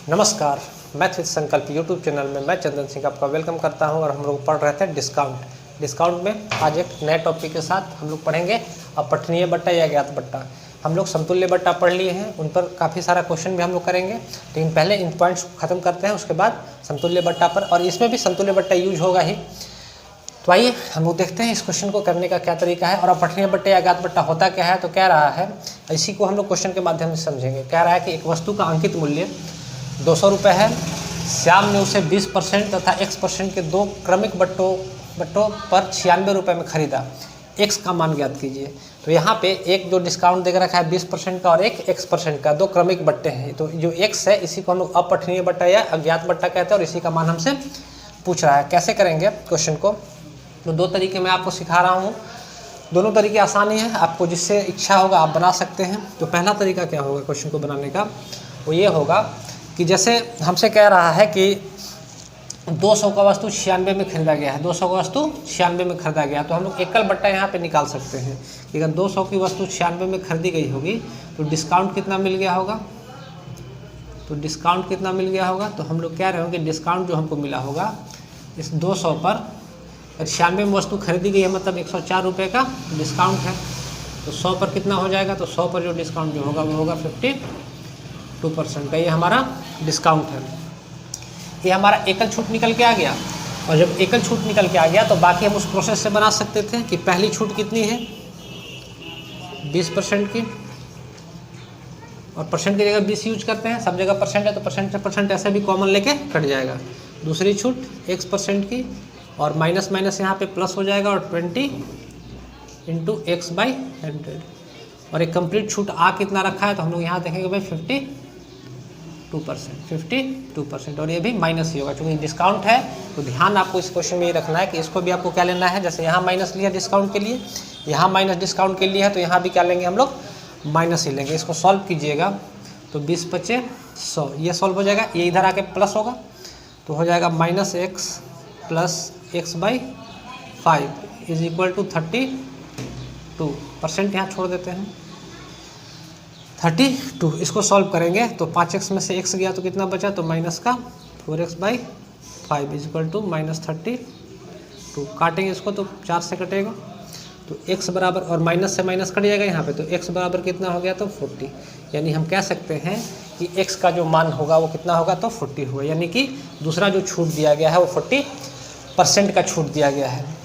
नमस्कार, math with संकल्प YouTube channel में मैं चंदन सिंह आपका वेलकम करता हूं और हम लोग पढ़ रहे थे डिस्काउंट में आज एक नए टॉपिक के साथ हम लोग पढ़ेंगे अपठनीय बट्टा या ज्ञात बट्टा। हम लोग समतुल्य बट्टा पढ़ लिए हैं, उन पर काफ़ी सारा क्वेश्चन भी हम लोग करेंगे, लेकिन पहले इन पॉइंट्स को ख़त्म करते हैं, उसके बाद समतुल्य बट्टा पर, और इसमें भी समतुल्य बट्टा यूज होगा ही। तो आइए हम लोग देखते हैं इस क्वेश्चन को करने का क्या तरीका है और अपठनीय बट्टा या ज्ञात बट्टा होता क्या है। तो कह रहा है, इसी को हम लोग क्वेश्चन के माध्यम से समझेंगे। कह रहा है कि एक वस्तु का अंकित मूल्य 200 रुपये है, श्याम ने उसे 20% तथा x% के दो क्रमिक बट्टों पर 96 रुपये में खरीदा। x का मान ज्ञात कीजिए। तो यहाँ पे एक जो डिस्काउंट देकर रखा है 20% का और एक x% का, दो क्रमिक बट्टे हैं। तो जो x है इसी को हम लोग अपठनीय बट्टा या अज्ञात बट्टा कहते हैं और इसी का मान हमसे पूछ रहा है। कैसे करेंगे क्वेश्चन को? तो दो तरीके मैं आपको सिखा रहा हूँ, दोनों तरीके आसानी है, आपको जिससे इच्छा होगा आप बना सकते हैं। तो पहला तरीका क्या होगा क्वेश्चन को बनाने का, वो ये होगा कि जैसे हमसे कह रहा है कि 200 का वस्तु 96 में खरीदा गया है, 200 का वस्तु 96 में खरीदा गया, तो हम लोग एकल बट्टा यहाँ पे निकाल सकते हैं कि अगर 200 की वस्तु 96 में खरीदी गई होगी तो डिस्काउंट कितना मिल गया होगा। तो डिस्काउंट कितना मिल गया होगा, तो हम लोग कह रहे होंगे डिस्काउंट जो हमको मिला होगा इस 200 पर, 96 में वस्तु खरीदी गई है मतलब 104 रुपये का डिस्काउंट है। तो 100 पर कितना हो जाएगा, तो 100 पर जो डिस्काउंट जो होगा वो होगा 52% का। ये हमारा डिस्काउंट है, ये हमारा एकल छूट निकल के आ गया। और जब एकल छूट निकल के आ गया तो बाकी हम उस प्रोसेस से बना सकते थे कि पहली छूट कितनी है 20% की, और परसेंट की जगह 20 यूज करते हैं, सब जगह परसेंट है तो परसेंट से परसेंट ऐसे भी कॉमन लेके कट जाएगा। दूसरी छूट x% की, और माइनस माइनस यहाँ पे प्लस हो जाएगा, और 20 × x/100। और एक कंप्लीट छूट आ कितना रखा है, तो हम लोग यहाँ देखेंगे भाई 52%, और ये भी माइनस ही होगा क्योंकि डिस्काउंट है। तो ध्यान आपको इस क्वेश्चन में ये रखना है कि इसको भी आपको क्या लेना है, जैसे यहाँ माइनस लिया डिस्काउंट के लिए, यहाँ माइनस डिस्काउंट के लिए है, तो यहाँ भी क्या लेंगे हम लोग माइनस ही लेंगे। इसको सॉल्व कीजिएगा तो 20 × 5 = 100, ये सॉल्व हो जाएगा, ये इधर आके प्लस होगा तो हो जाएगा -x + x/5 = 32। परसेंट यहाँ छोड़ देते हैं 32। इसको सॉल्व करेंगे तो 5x में से x गया तो कितना बचा, तो माइनस का 4x/5 = -32। काटेंगे इसको तो 4 से कटेगा, तो x बराबर, और माइनस से माइनस कट जाएगा यहाँ पे, तो x बराबर कितना हो गया, तो 40। यानी हम कह सकते हैं कि x का जो मान होगा वो कितना होगा, तो 40 होगा। यानी कि दूसरा जो छूट दिया गया है वो 40% का छूट दिया गया है।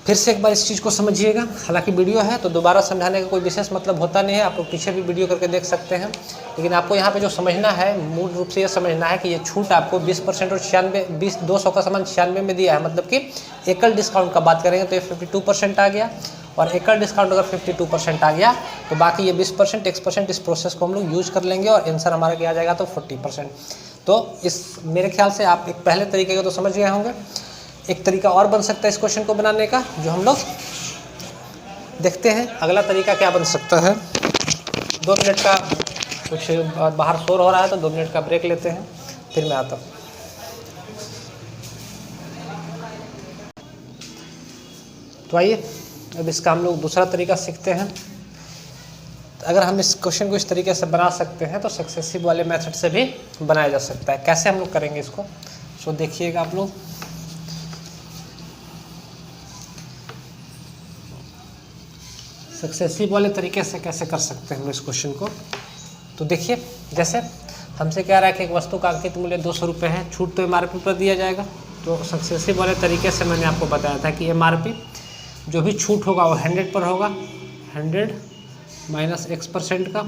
फिर से एक बार इस चीज़ को समझिएगा, हालांकि वीडियो है तो दोबारा समझाने का कोई विशेष मतलब होता नहीं है, आप लोग पीछे भी वीडियो करके देख सकते हैं। लेकिन आपको यहाँ पे जो समझना है, मूल रूप से ये समझना है कि ये छूट आपको 20% और 200 का सामान 96 में दिया है, मतलब कि एकल डिस्काउंट का बात करेंगे तो ये 52% आ गया, और एकल डिस्काउंट अगर 52% आ गया तो बाकी ये 20% x%, इस प्रोसेस को हम लोग यूज कर लेंगे और आंसर हमारा क्या आ जाएगा, तो 40%। तो इस मेरे ख्याल से आप एक पहले तरीके को तो समझ गए होंगे। एक तरीका और बन सकता है इस क्वेश्चन को बनाने का, जो हम लोग देखते हैं। अगला तरीका क्या बन सकता है, 2 मिनट का, कुछ बाहर शोर हो रहा है तो 2 मिनट का ब्रेक लेते हैं, फिर मैं आता हूँ। तो आइए अब इसका हम लोग दूसरा तरीका सीखते हैं। अगर हम इस क्वेश्चन को इस तरीके से बना सकते हैं तो सक्सेसिव वाले मेथड से भी बनाया जा सकता है। कैसे हम लोग करेंगे इसको, सो देखिएगा आप लोग। सक्सेसिव वाले तरीके से कैसे कर सकते हैं हम इस क्वेश्चन को, तो देखिए, जैसे हमसे कह रहा है कि एक वस्तु का अंकित मूल्य 200 रुपये है, छूट तो MRP पर दिया जाएगा। तो सक्सेसिव वाले तरीके से मैंने आपको बताया था कि MRP जो भी छूट होगा वो 100 पर होगा, 100 - x% का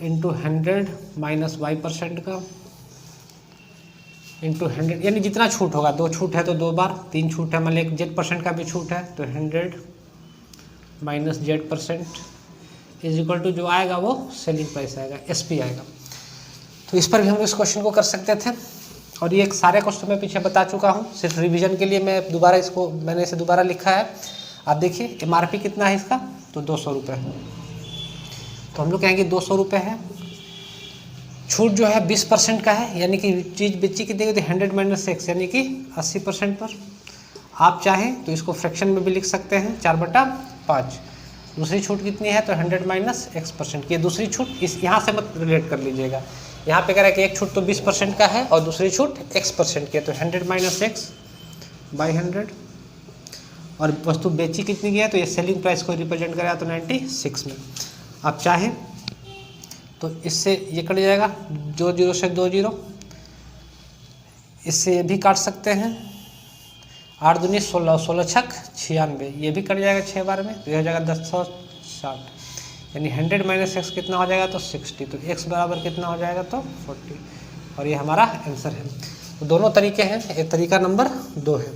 इंटू 100 - y% का इंटू 100, यानी जितना छूट होगा, 2 छूट है तो 2 बार, 3 छूट है, मान लीजिए 1% का भी छूट है तो 100 - z% = जो आएगा वो सेलिंग प्राइस आएगा, SP आएगा। तो इस पर भी हम इस क्वेश्चन को कर सकते थे, और ये एक सारे क्वेश्चन मैं पीछे बता चुका हूँ, सिर्फ रिवीजन के लिए मैंने इसे दोबारा लिखा है। आप देखिए MRP कितना है इसका, तो 200 रुपये है। तो हम लोग कहेंगे 200 रुपये है, छूट जो है 20% का है, यानी कि चीज़ बेची कितनी होती है, 100 - x, यानी कि 80% पर। आप चाहें तो इसको फ्रैक्शन में भी लिख सकते हैं, 4/5। दूसरी छूट कितनी है तो 100 माइनस x%। ये दूसरी छूट इस यहाँ से मत रिलेट कर लीजिएगा, यहाँ पे कह रहा है कि एक छूट तो 20% का है और दूसरी छूट x% की है, तो 100 माइनस x बाई 100। और वस्तु बेची कितनी की है तो ये सेलिंग प्राइस को रिप्रेजेंट करेगा तो 96 में। आप चाहें तो इससे ये कट जाएगा, 2 0 से 2 0, इससे ये भी काट सकते हैं, 8 दूनी 16, 16 छक 96, ये भी कट जाएगा 6 बार में, तो ये हो जाएगा 1060, यानी 100 माइनस x कितना हो जाएगा तो 60, तो x बराबर कितना हो जाएगा तो 40, और ये हमारा आंसर है। तो दोनों तरीके हैं, ये तरीका नंबर 2 है।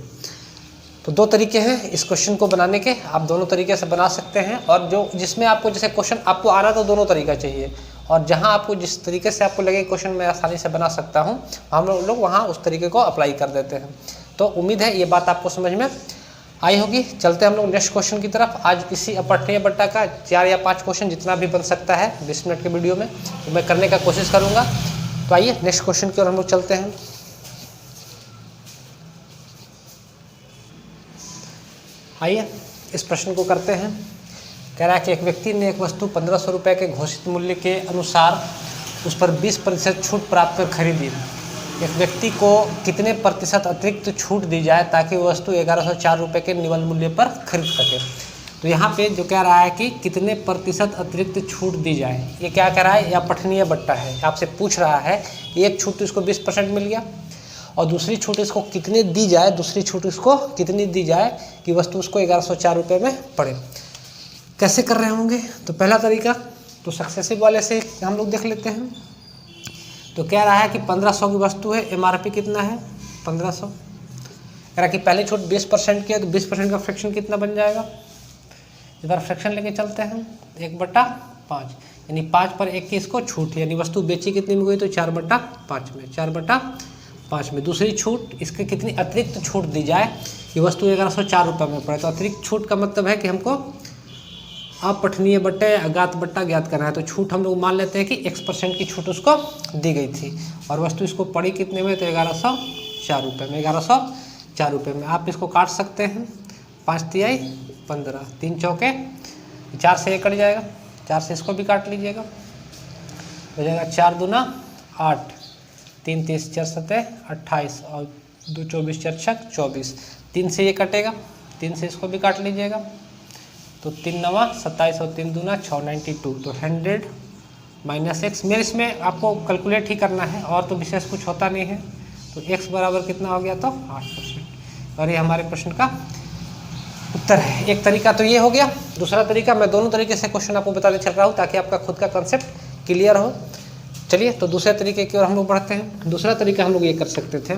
तो 2 तरीके हैं इस क्वेश्चन को बनाने के, आप दोनों तरीके से बना सकते हैं। और जो जिसमें आपको जैसे क्वेश्चन आपको आना तो दोनों तरीका चाहिए, और जहां आपको जिस तरीके से आपको लगे क्वेश्चन मैं आसानी से बना सकता हूं, हम लोग वहां उस तरीके को अप्लाई कर देते हैं। तो उम्मीद है ये बात आपको समझ में आई होगी। चलते हैं हम लोग नेक्स्ट क्वेश्चन की तरफ। आज इसी अपठनीय बट्टा का 4 या 5 क्वेश्चन जितना भी बन सकता है 20 मिनट के वीडियो में, तो मैं करने का कोशिश करूँगा। तो आइए नेक्स्ट क्वेश्चन की ओर हम लोग चलते हैं। आइए इस प्रश्न को करते हैं। कह रहा है कि एक व्यक्ति ने एक वस्तु 1500 रुपये के घोषित मूल्य के अनुसार उस पर 20% छूट प्राप्त कर खरीदी। एक व्यक्ति को कितने प्रतिशत अतिरिक्त छूट दी जाए ताकि वह वस्तु 1104 रुपये के निवल मूल्य पर खरीद सके। तो यहाँ पे जो कह रहा है कि कितने प्रतिशत अतिरिक्त छूट दी जाए, ये क्या कह रहा है, यह पठनीय बट्टा है। आपसे पूछ रहा है कि एक छूट तो इसको 20% मिल गया और दूसरी छूट इसको कितनी दी जाए, दूसरी छूट इसको कितनी दी जाए कि वस्तु उसको 1104 रुपये में पड़े। कैसे कर रहे होंगे, तो पहला तरीका तो सक्सेसिव वाले से हम लोग देख लेते हैं। तो कह रहा है कि 1500 की वस्तु है, MRP कितना है 1500। कह रहा है कि पहली छूट 20% की है, तो 20% का फ्रैक्शन कितना बन जाएगा, इधर फ्रैक्शन लेके चलते हैं 1/5, यानी 5 पर 1 की इसको छूट, यानी वस्तु बेची कितनी में हुई तो 4/5 में, 4/5 में। दूसरी छूट इसके कितनी अतिरिक्त छूट दी जाए कि वस्तु 1104 रुपये में पड़े। तो अतिरिक्त छूट का मतलब है कि हमको अपठनीय बट्टे अज्ञात बट्टा ज्ञात करना है। तो छूट हम लोग मान लेते हैं कि x% की छूट उसको दी गई थी और वस्तु इसको पड़ी कितने में तो 1104 रुपये में, 1104 रुपये में। आप इसको काट सकते हैं, 5 तिहाई 15, 3 चौके 4 से 1 कट जाएगा, 4 से इसको भी काट लीजिएगा, हो जाएगा 4 दूना 8, 3 30 4 7 28 और 2 24 4 6 24, 3 से ये कटेगा, 3 से इसको भी काट लीजिएगा, तो 3 9 27 और 3 दूना 6 92। तो 100 माइनस x, मेरे इसमें आपको कैलकुलेट ही करना है और तो विशेष कुछ होता नहीं है। तो x बराबर कितना हो गया तो 8%, और ये हमारे प्रश्न का उत्तर है। एक तरीका तो ये हो गया। दूसरा तरीका, मैं दोनों तरीके से क्वेश्चन आपको बताने चल रहा हूँ ताकि आपका खुद का कंसेप्ट क्लियर हो। चलिए तो दूसरे तरीके की ओर हम लोग बढ़ते हैं। दूसरा तरीका हम लोग ये कर सकते थे,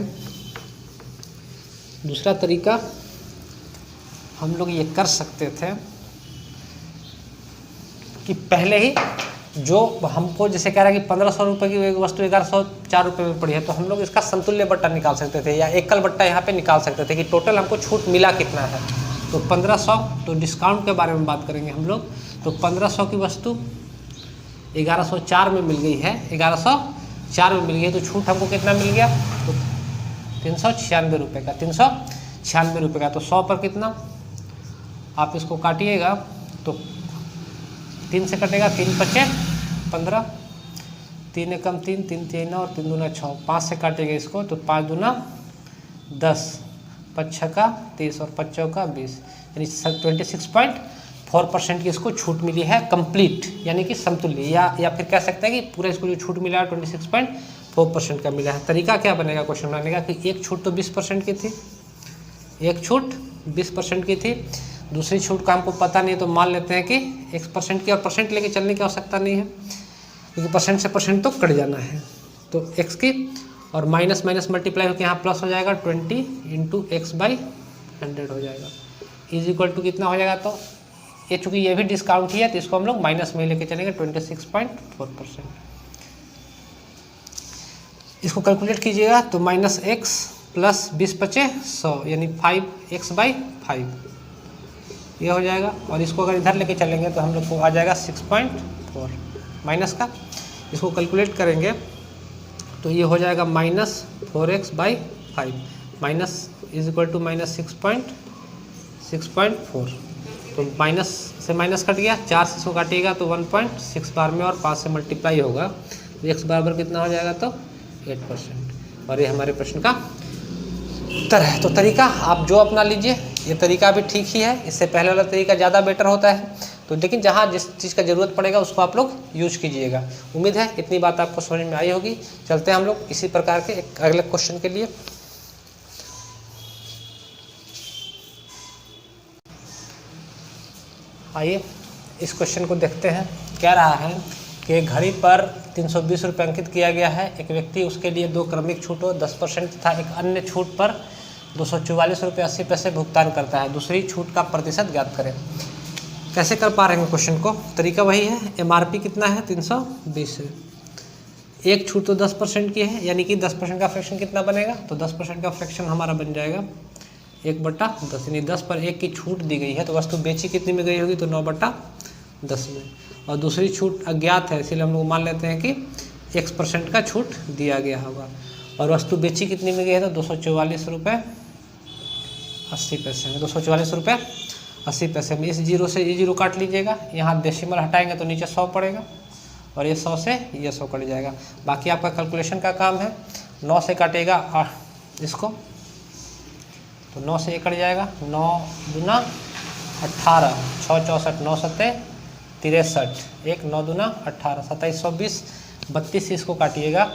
दूसरा तरीका हम लोग ये कर सकते थे कि पहले ही जो हमको जैसे कह रहा है कि 1500 रुपये की एक वस्तु 1104 रुपये में पड़ी है, तो हम लोग इसका समतुल्य बट्टा निकाल सकते थे या एकल बट्टा यहाँ पे निकाल सकते थे कि टोटल हमको छूट मिला कितना है। तो 1500, तो डिस्काउंट के बारे में बात करेंगे हम लोग। तो 1500 की वस्तु 1104 में मिल गई है, 1104 में मिल गई है, तो छूट हमको कितना मिल गया तो 396 रुपये का, 396 रुपये का। तो 100 पर कितना आप इसको काटिएगा तो 3 से कटेगा, 3 5 15, 3 एकम 3, 3 3 और 3 दूना 6, 5 से काटेगा इसको तो 5 दूना 10, 5 छक्का 30 और 5 चौका 20, यानी 26.4% की इसको छूट मिली है कंप्लीट, यानी कि समतुल्य, या फिर कह सकते हैं कि पूरा इसको जो छूट मिला है 26.4% का मिला है। तरीका क्या बनेगा क्वेश्चन बनाने का कि एक छूट तो 20% की थी, एक छूट 20% की थी, दूसरी छूट का हमको पता नहीं, तो मान लेते हैं कि 1% की, और परसेंट लेके चलने की आवश्यकता नहीं है क्योंकि परसेंट से परसेंट तो कट जाना है। तो x की और माइनस माइनस मल्टीप्लाई होकर यहाँ प्लस हो जाएगा 20 इंटू x/100 हो जाएगा, इज इक्वल टू कितना हो जाएगा। तो ये चूँकि ये भी डिस्काउंट ही है तो इसको हम लोग माइनस में लेके चलेंगे 26.4%। इसको कैलकुलेट कीजिएगा तो -x प्लस 20 × 100 यानी 5x/5 ये हो जाएगा, और इसको अगर इधर लेके चलेंगे तो हम लोग को आ जाएगा 6.4 माइनस का। इसको कैलकुलेट करेंगे तो ये हो जाएगा -4x/5 minus is equal to -6.4, तो से माइनस कट गया, 4 से इसको काटिएगा तो 1.6 बार में और 5 से मल्टीप्लाई होगा तो x बराबर कितना हो जाएगा तो 8%। और ये हमारे प्रश्न का उत्तर है। तो तरीका आप जो अपना लीजिए, ये तरीका भी ठीक ही है, इससे पहले वाला तरीका ज़्यादा बेटर होता है। तो लेकिन जहाँ जिस चीज़ का ज़रूरत पड़ेगा उसको आप लोग यूज कीजिएगा। उम्मीद है इतनी बात आपको समझ में आई होगी। चलते हैं हम लोग इसी प्रकार के एक अगले क्वेश्चन के लिए। आइए इस क्वेश्चन को देखते हैं। कह रहा है कि घड़ी पर 320 रुपये अंकित किया गया है। एक व्यक्ति उसके लिए 2 क्रमिक छूटों 10% तथा एक अन्य छूट पर 244 रुपये 80 पैसे भुगतान करता है। दूसरी छूट का प्रतिशत ज्ञात करें। कैसे कर पा रहे हैं क्वेश्चन को? तरीका वही है, MRP कितना है 320 है, एक छूट तो 10% की है, यानी कि 10% का फ्रैक्शन कितना बनेगा तो 10% का फ्रैक्शन हमारा बन जाएगा 1/10, यानी 10 पर 1 की छूट दी गई है। तो वस्तु बेची कितनी में गई होगी तो 9/10 में। और दूसरी छूट अज्ञात है, इसीलिए हम लोग मान लेते हैं कि X% का छूट दिया गया होगा। और वस्तु बेची कितनी में गई है तो 244 रुपये 80 पैसे में, 244 रुपये 80 पैसे में। इस जीरो से ये जीरो काट लीजिएगा, यहाँ डेसिमल हटाएंगे तो नीचे 100 पड़ेगा और ये 100 से ये 100 कट जाएगा। बाकी आपका कैलकुलेशन का काम है। 9 से काटेगा इसको तो 9 से ये कट जाएगा, 9 दूना 18, 6 64, 9 सत्ते 63, 1 9 दूना 18, 2720, 32 इसको काटिएगा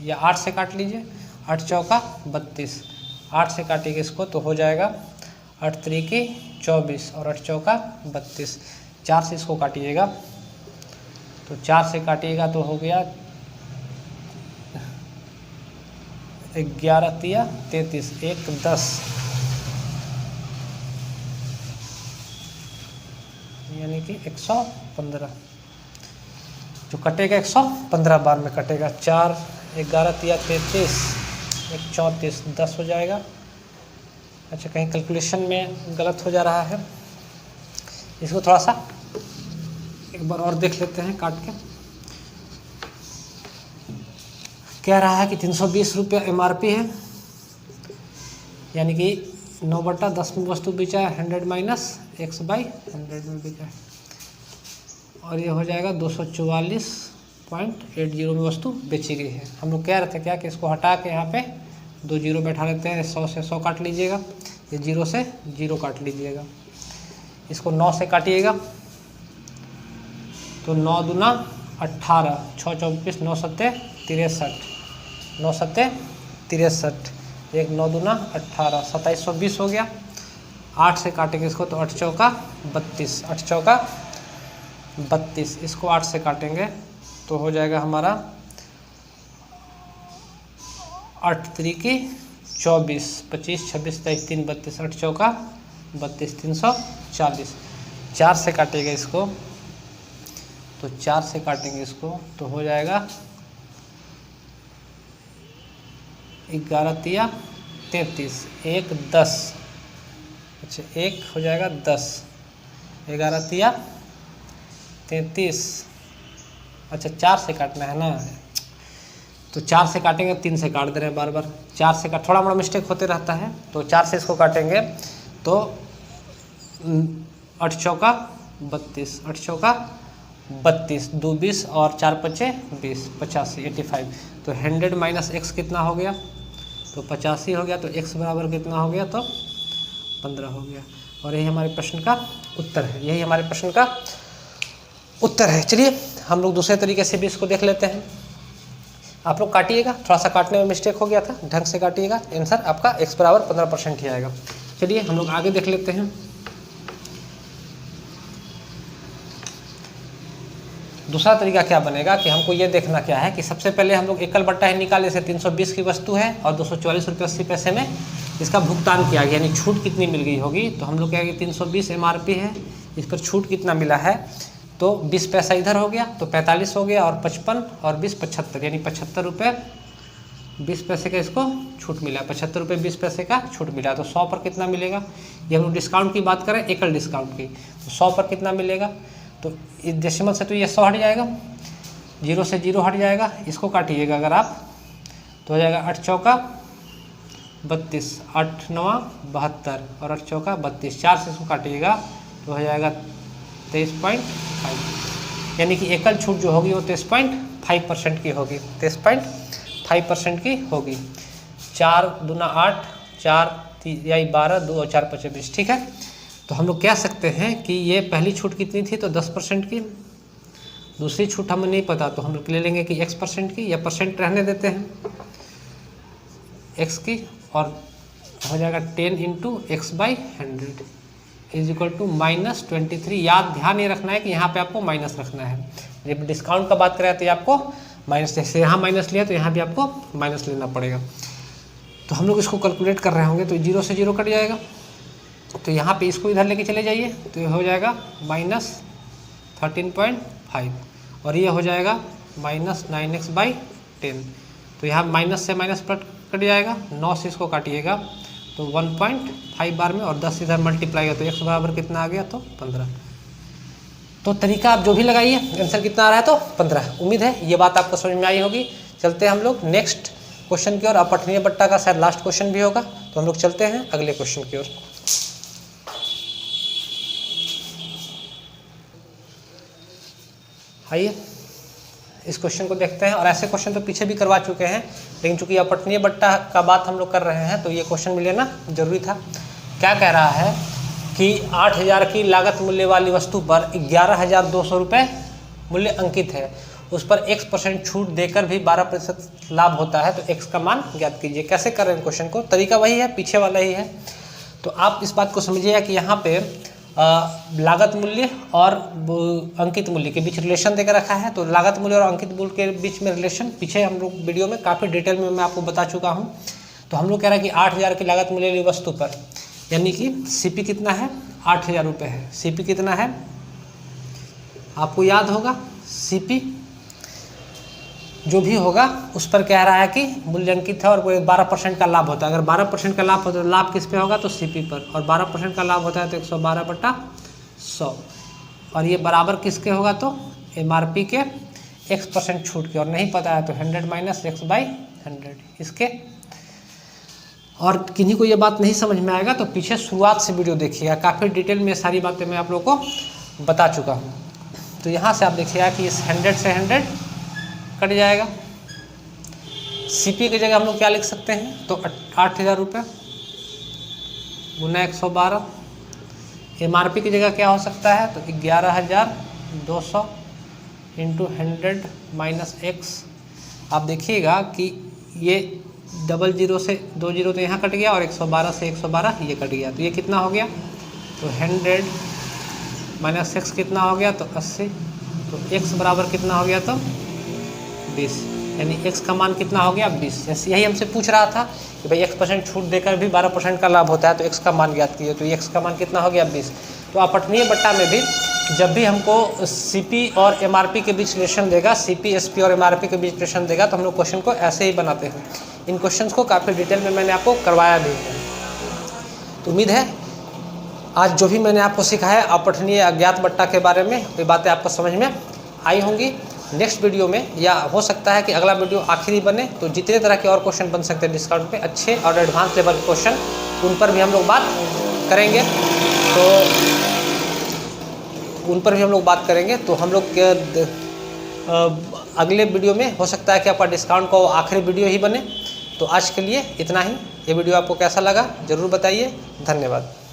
या 8 से काट लीजिए, 8 चौका 32, 8 से काटिएगा इसको तो हो जाएगा 8 त्रिकी 24 और 8 चौका 32। 4 से इसको काटिएगा तो 4 से काटिएगा तो हो गया 11 तिया 33, 1 10, यानी कि 115 जो कटेगा 115 बार में कटेगा। 4 11 तिया 33, 1 34, 10 हो जाएगा। अच्छा, कहीं कैलकुलेशन में गलत हो जा रहा है, इसको थोड़ा सा एक बार और देख लेते हैं काट के। कह रहा है कि 320 रुपये MRP है, यानी कि 9/10 में वस्तु बेचा है, 100 माइनस X/100 में बेचा है और ये हो जाएगा 244.80 में वस्तु बेची गई है। हम लोग कह रहे थे क्या कि इसको हटा के यहाँ पे 2 जीरो बैठा लेते हैं। 100 से 100 काट लीजिएगा, ये 0 से 0 काट लीजिएगा। इसको 9 से काटिएगा तो 9 दूना 18, 6 24, 9 सत्ते 63, 9 सत्ते 63, 1 9 दूना 18, 2720 हो गया। 8 से काटेंगे इसको तो 8 चौका 32, 8 चौका 32, इसको 8 से काटेंगे तो हो जाएगा हमारा 8 त्रिकी 24, 25 26 23 3 32, 8 चौका 32, 340। 4 से काटेगा इसको तो 4 से काटेंगे इसको तो हो जाएगा 11 तिया 33, 1 10, अच्छा 1 हो जाएगा 10, 11 तिया 33, अच्छा 4 से काटना है ना, तो 4 से काटेंगे, 3 से काट दे रहे हैं बार बार। 4 से काट, थोड़ा बड़ा मिस्टेक होते रहता है, तो 4 से इसको काटेंगे तो 8 चौका 32, 8 चौका 32, 2 20 और 4 पचे 20, 85, 85। तो 100 माइनस x कितना हो गया तो 85 हो गया। तो x बराबर कितना हो गया तो 15 हो गया। और यही हमारे प्रश्न का उत्तर है, यही हमारे प्रश्न का उत्तर है। चलिए हम लोग दूसरे तरीके से भी इसको देख लेते हैं। आप लोग काटिएगा, थोड़ा सा काटने में मिस्टेक हो गया था, ढंग से काटिएगा, आंसर आपका x बराबर 15% ही आएगा। चलिए हम लोग आगे देख लेते हैं। दूसरा तरीका क्या बनेगा कि हमको ये देखना क्या है कि सबसे पहले हम लोग एकल बट्टा ही निकाले, जैसे 320 की वस्तु है और 244 रुपये 80 पैसे में इसका भुगतान किया गया, यानी छूट कितनी मिल गई होगी। तो हम लोग क्या है कि 320 MRP है, इस पर छूट कितना मिला है तो 20 पैसा इधर हो गया तो 45 हो गया और 55 और 20 75, यानी 75 रुपये 20 पैसे का इसको छूट मिला, 75 रुपये 20 पैसे का छूट मिला। तो 100 पर कितना मिलेगा, ये हम लोग डिस्काउंट की बात करें, एकल डिस्काउंट की, तो 100 पर कितना मिलेगा तो इस डेसिमल से तो ये 100 हट जाएगा, 0 से 0 हट जाएगा, इसको काटिएगा अगर आप तो हो जाएगा 8 चौका 32, 8 9 72 और 8 चौका 32। 4 से इसको काटिएगा तो हो जाएगा 23.5, यानी कि एकल छूट जो होगी वो 23.5% की होगी, 23.5% की होगी। 4 दूना 8, 4 या 12, 2 और 4 5 20, ठीक है। तो हम लोग कह सकते हैं कि ये पहली छूट कितनी थी, तो 10% की। दूसरी छूट हमें नहीं पता, तो हम लोग ले लेंगे कि x% की, या परसेंट रहने देते हैं x की, और हो जाएगा 10 × x/100 इज इक्वल टू -23। याद ध्यान ये रखना है कि यहाँ पे आपको माइनस रखना है। जब डिस्काउंट का बात करें तो ये आपको माइनस, जैसे यहाँ माइनस लिया तो यहाँ भी आपको माइनस लेना पड़ेगा। तो हम लोग इसको कैलकुलेट कर रहे होंगे तो 0 से 0 कट जाएगा, तो यहाँ पे इसको इधर लेके चले जाइए, तो ये हो जाएगा -13.5, और ये हो जाएगा -9x/10। तो यहाँ माइनस से माइनस कट जाएगा, 9 से इसको काटिएगा तो 1.5 बार में, और 10 इधर मल्टीप्लाई है तो x बराबर कितना आ गया, तो 15। तो तरीका आप जो भी लगाइए, आंसर कितना आ रहा है, तो 15। उम्मीद है ये बात आपको समझ में आई होगी। चलते हैं हम लोग नेक्स्ट क्वेश्चन की ओर। अपठनीय बट्टा का शायद लास्ट क्वेश्चन भी होगा, तो हम लोग चलते हैं अगले क्वेश्चन की ओर। आइए इस क्वेश्चन को देखते हैं। और ऐसे क्वेश्चन तो पीछे भी करवा चुके हैं, लेकिन चूंकि अपठनीय बट्टा का बात हम लोग कर रहे हैं तो ये क्वेश्चन भी लेना जरूरी था। क्या कह रहा है कि 8000 की लागत मूल्य वाली वस्तु पर 11,200 रुपये मूल्य अंकित है, उस पर x% छूट देकर भी 12% लाभ होता है, तो x का मान ज्ञात कीजिए। कैसे कर रहे हैं क्वेश्चन को, तरीका वही है, पीछे वाला ही है। तो आप इस बात को समझिएगा कि यहाँ पे लागत मूल्य और अंकित मूल्य के बीच रिलेशन देकर रखा है। तो लागत मूल्य और अंकित मूल्य के बीच में रिलेशन पीछे हम लोग वीडियो में काफ़ी डिटेल में मैं आपको बता चुका हूँ। तो हम लोग कह रहे हैं कि 8000 की लागत मूल्य वाली वस्तु पर, यानी कि CP कितना है, 8000 रुपये है। CP कितना है आपको याद होगा, CP जो भी होगा उस पर कह रहा है कि मूल्यांकित है और कोई 12% का लाभ होता है। अगर 12% का लाभ होता है तो लाभ किस पे होगा, तो CP पर, और 12% का लाभ होता है तो 112/100, और ये बराबर किसके होगा, तो MRP के x% छूट के, और नहीं पता है तो 100 - x/100 इसके। और किन्हीं को ये बात नहीं समझ में आएगा तो पीछे शुरुआत से वीडियो देखिएगा, काफ़ी डिटेल में सारी बातें मैं आप लोगों को बता चुका हूँ। तो यहाँ से आप देखिएगा कि इस 100 से 100 कट जाएगा। CP की जगह हम लोग क्या लिख सकते हैं, तो 8000 रुपये गुना 112। MRP की जगह क्या हो सकता है, तो 11,200 × 100 - x। आप देखिएगा कि ये 00 से 20 तो यहाँ कट गया, और 112 से 112 ये कट गया, तो ये कितना हो गया, तो 100 - x कितना हो गया, तो 80। तो x बराबर कितना हो गया, तो 20, यानी x का मान कितना हो गया, 20। जैसे यही हमसे पूछ रहा था कि भाई x% छूट देकर भी 12% का लाभ होता है, तो x का मान ज्ञात कीजिए। तो x का मान कितना हो गया, 20। तो अपठनीय बट्टा में भी जब भी हमको CP और MRP के बीच रिलेशन देगा, CP SP और MRP के बीच रिलेशन देगा, तो हम लोग क्वेश्चन को ऐसे ही बनाते हैं। इन क्वेश्चंस को काफ़ी डिटेल में मैंने आपको करवाया भी है। तो उम्मीद है आज जो भी मैंने आपको सिखाया अपठनीय अज्ञात बट्टा के बारे में, ये बातें आपको समझ में आई होंगी। नेक्स्ट वीडियो में, या हो सकता है कि अगला वीडियो आखिरी बने, तो जितने तरह के और क्वेश्चन बन सकते हैं डिस्काउंट पे, अच्छे और एडवांस लेवल क्वेश्चन, उन पर भी हम लोग बात करेंगे। तो हम लोग अगले वीडियो में हो सकता है कि आपका डिस्काउंट का आखिरी वीडियो ही बने। तो आज के लिए इतना ही। ये वीडियो आपको कैसा लगा ज़रूर बताइए। धन्यवाद।